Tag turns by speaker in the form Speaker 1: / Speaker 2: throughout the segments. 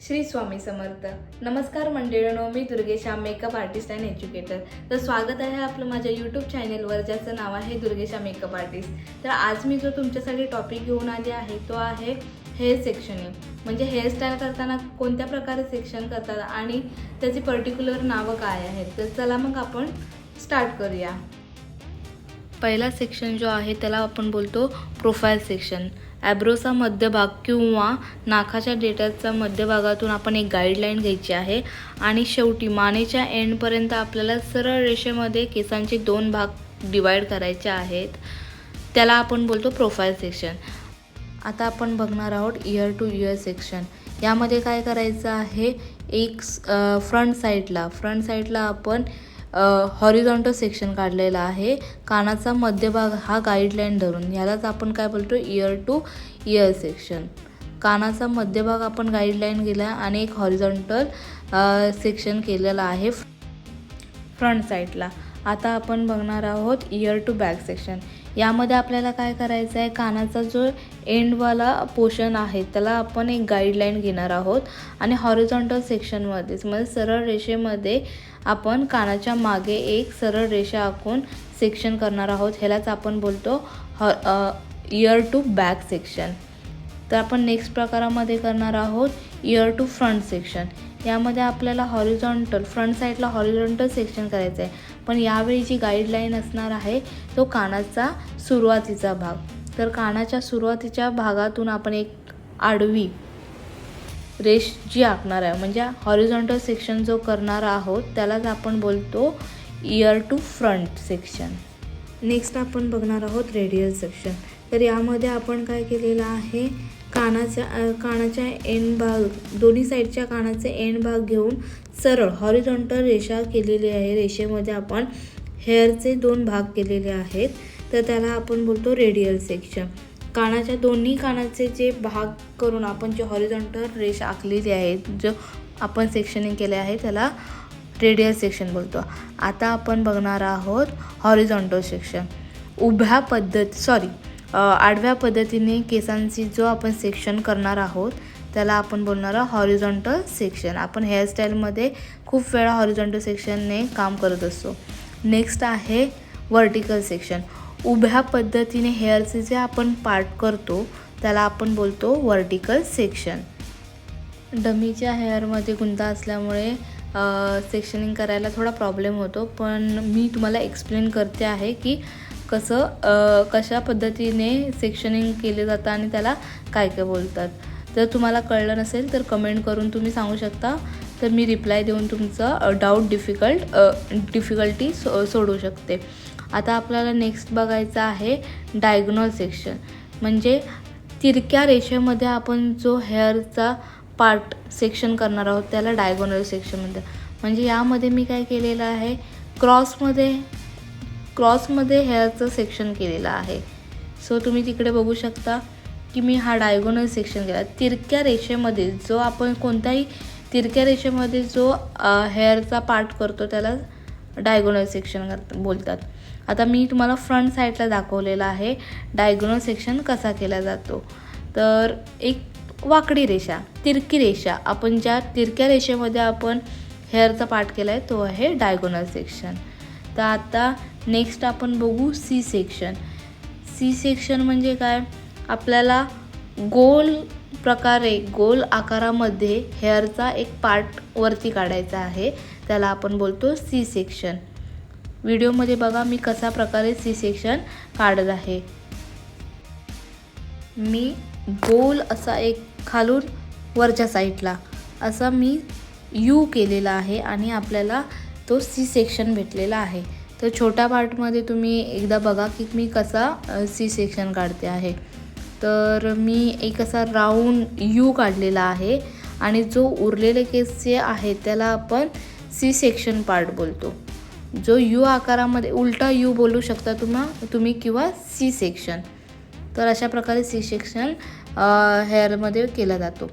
Speaker 1: श्री स्वामी समर्थ. नमस्कार मंडळींनो, मी दुर्गेशा, makeup artist and educator. तर स्वागत आहे आपलं माझ्या यूट्यूब चॅनेलवर, ज्याचं नाव आहे दुर्गेशा मेकअप आर्टिस्ट. तर आज मी जो तुमच्यासाठी टॉपिक घेऊन आली आहे तो आहे हेअर सेक्शनिंग. म्हणजे हेअरस्टाईल करताना कोणत्या प्रकारे सेक्शन करतात आणि त्याची पर्टिक्युलर नावं काय आहेत. तर चला मग आपण स्टार्ट करूया. पहिला सेक्शन जो आहे त्याला आपण बोलतो प्रोफाईल सेक्शन. ॲब्रोचा मध्यभाग किंवा नाकाच्या डेटाचा मध्यभागातून आपण एक गाईडलाईन घ्यायची आहे आणि शेवटी मानेच्या एंडपर्यंत आपल्याला सरळ रेषेमध्ये केसांचे दोन भाग डिवाईड करायचे आहेत. त्याला आपण बोलतो प्रोफाईल सेक्शन. आता आपण बघणार आहोत इयर टू इयर सेक्शन. यामध्ये काय करायचं आहे, एक फ्रंट साईडला आपण हॉरिझॉन्टल सेक्शन काढलेला आहे. कानाचा मध्यभाग हा गाईडलाईन धरून, यालाच आपण काय बोलतो इयर टू इयर सेक्शन. कानाचा मध्यभाग आपण गाईडलाईन केला आणि एक हॉरिझॉन्टल सेक्शन केलेला आहे फ्रंट साईडला. आता आपण बघणार आहोत इयर टू बॅक सेक्शन. यामध्ये आपल्याला काय करायचं आहे, कानाचा जो एंडवाला पोर्शन आहे त्याला आपण एक गाईडलाईन घेणार आहोत आणि हॉरिझॉन्टल सेक्शनमध्येच म्हणजे सरळ रेषेमध्ये आपण कानाच्या मागे एक सरळ रेषा आखून सेक्शन करणार आहोत. ह्यालाच आपण बोलतो इयर टू बॅक सेक्शन. तर आपण नेक्स्ट प्रकारामध्ये करणार आहोत इयर टू फ्रंट सेक्शन. यामध्ये आपल्याला फ्रंट साईडला हॉरिझॉन्टल सेक्शन करायचं आहे, पण यावेळी जी गाईडलाईन असणार आहे तो कानाचा सुरुवातीचा भाग. तर कानाच्या सुरुवातीच्या भागातून आपण एक आडवी रेष जी आखणार आहे म्हणजे हॉरिझॉन्टल सेक्शन जो करणार आहोत त्यालाच आपण बोलतो ear to front section. Next आपण बघणार आहोत रेडियल सेक्शन. तर यामध्ये आपण काय केलेलं आहे, कानाच्या एंड भाग, दोन्ही साईडच्या कानाचे एंड भाग घेऊन सरळ हॉरिझॉन्टल रेषा केलेली आहे. रेषेमध्ये आपण हेअरचे दोन भाग केलेले आहेत, तर त्याला आपण बोलतो रेडियल सेक्शन. दोन्ही कानाचे जे भाग करून आपण जे हॉरिझॉन्टल रेषा आखलेली आहे, जो आपण सेक्शनिंग केले आहे त्याला रेडियल सेक्शन बोलतो. आता आपण बघणार आहोत हॉरिझॉन्टल सेक्शन. आडव्या पद्धतीने केसांची जो आपण सेक्शन करणार आहोत त्याला आपण बोलणार आहोत हॉरिझॉन्टल सेक्शन. आपण हेअरस्टाईलमध्ये खूप वेळा हॉरिझॉन्टल सेक्शनने काम करत असतो. नेक्स्ट आहे व्हर्टिकल सेक्शन. उभ्या पद्धतीने हेअरचे जे आपण पार्ट करतो त्याला आपण बोलतो व्हर्टिकल सेक्शन. डमीच्या हेअरमध्ये गुंता असल्यामुळे सेक्शनिंग करायला थोडा प्रॉब्लेम होतो, पण मी तुम्हाला एक्सप्लेन करते आहे की कशा पद्धतीने सेक्शनिंग केले जातं आणि त्याला काय काय बोलतात. जर तुम्हाला कळलं नसेल तर कमेंट करून तुम्ही सांगू शकता, तर मी रिप्लाय देऊन तुमचं डिफिकल्टी सोडवू शकते. आता आपल्याला नेक्स्ट बघायचं आहे डायगोनल सेक्शन. म्हणजे तिरक्या रेषेमध्ये आपण जो हेअरचा पार्ट सेक्शन करणार आहोत त्याला डायगोनल सेक्शन म्हणतात. म्हणजे यामध्ये मी काय केलेलं आहे, क्रॉसमध्ये हेअरचं सेक्शन केलेलं आहे. सो तुम्ही तिकडे बघू शकता की मी हा डायगोनल सेक्शन केला. तिरक्या रेषेमध्ये जो आपण कोणत्याही तिरक्या रेषेमध्ये जो हेअरचा पार्ट करतो त्याला डायगोनल सेक्शन बोलतात. आता मी तुम्हाला फ्रंट साईडला दाखवलेला आहे डायगोनल सेक्शन कसा केला जातो. तर एक वाकडी रेषा, तिरकी रेषा, आपण ज्या तिरक्या रेषेमध्ये आपण हेअरचा पार्ट केला आहे तो आहे डायगोनल सेक्शन. तर आता नेक्स्ट आपण बघू सी सेक्शन. सी सेक्शन म्हणजे काय, आपल्याला गोल आकारामध्ये हेअरचा एक पार्ट वरती काढायचा आहे, त्याला आपण बोलतो सी सेक्शन. व्हिडिओमध्ये बघा मी कशा प्रकारे सी सेक्शन काढत आहे. मी गोल असा एक खालून वरच्या साईडला असा मी यू केलेला आहे आणि आपल्याला तो सी सेक्शन भेटलेला आहे. तर छोट्या पार्टमध्ये तुम्ही एकदा बघा की मी कसा सी सेक्शन काढते आहे. तर मी एक असा राऊंड यू काढलेला आहे आणि जो उरलेले केस जे आहेत त्याला आपण सी सेक्शन पार्ट बोलतो. जो यू आकारामध्ये उलटा यू बोलू शकता तुम्ही किंवा सी सेक्शन. तर अशा प्रकारे सी सेक्शन हेअरमध्ये केला जातो.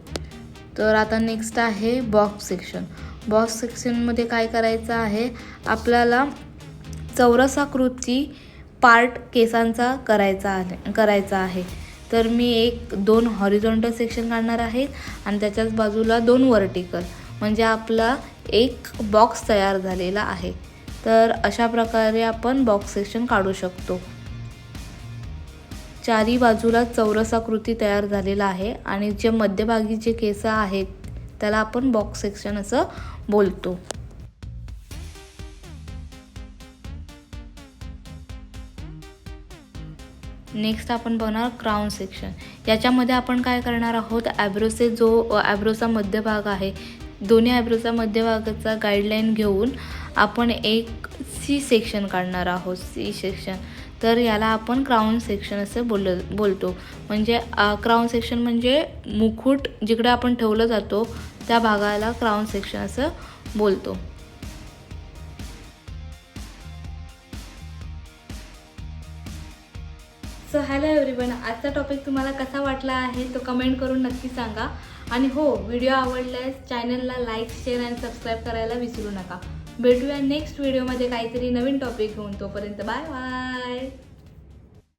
Speaker 1: तर आता नेक्स्ट आहे बॉक्स सेक्शन. बॉक्स सेक्शनमध्ये काय करायचं आहे, आपल्याला चौरसाकृती पार्ट केसांचा करायचा आहे. तर मी दोन हॉरिझॉन्टल सेक्शन काढणार आहे आणि त्याच्याच बाजूला 2 वर्टिकल, म्हणजे आपला एक बॉक्स तयार झालेला आहे. तर अशा प्रकारे आपण बॉक्स सेक्शन काढू शकतो. चारी बाजूला चौरसाकृती तयार झालेला आहे आणि जे मध्यभागी जे केस आहेत त्याला आपण बॉक्स सेक्शन असं बोलतो. नेक्स्ट आपण बघणार क्राउन सेक्शन. याच्यामध्ये आपण काय करणार आहोत, ॲब्रोचा मध्यभाग आहे, दोन्ही ॲब्रोचा मध्यभागाचा गाईडलाईन घेऊन आपण एक सी सेक्शन काढणार आहोत. सी सेक्शन, तर याला आपण क्राउन सेक्शन असं बोलतो. म्हणजे क्राउन सेक्शन म्हणजे मुकुट जिकडे आपण ठेवलं जातो त्या भागाला क्राउन सेक्शन असं बोलतो. सो हॅलो एव्हरीवन, आजचा टॉपिक तुम्हाला कसा वाटला आहे तो कमेंट करून नक्की सांगा. आणि हो, व्हिडिओ आवडल्यास चॅनलला लाईक, शेअर आणि सबस्क्राईब करायला विसरू नका. भेटूया नेक्स्ट व्हिडिओमध्ये काहीतरी नवीन टॉपिक घेऊन. तोपर्यंत बाय बाय.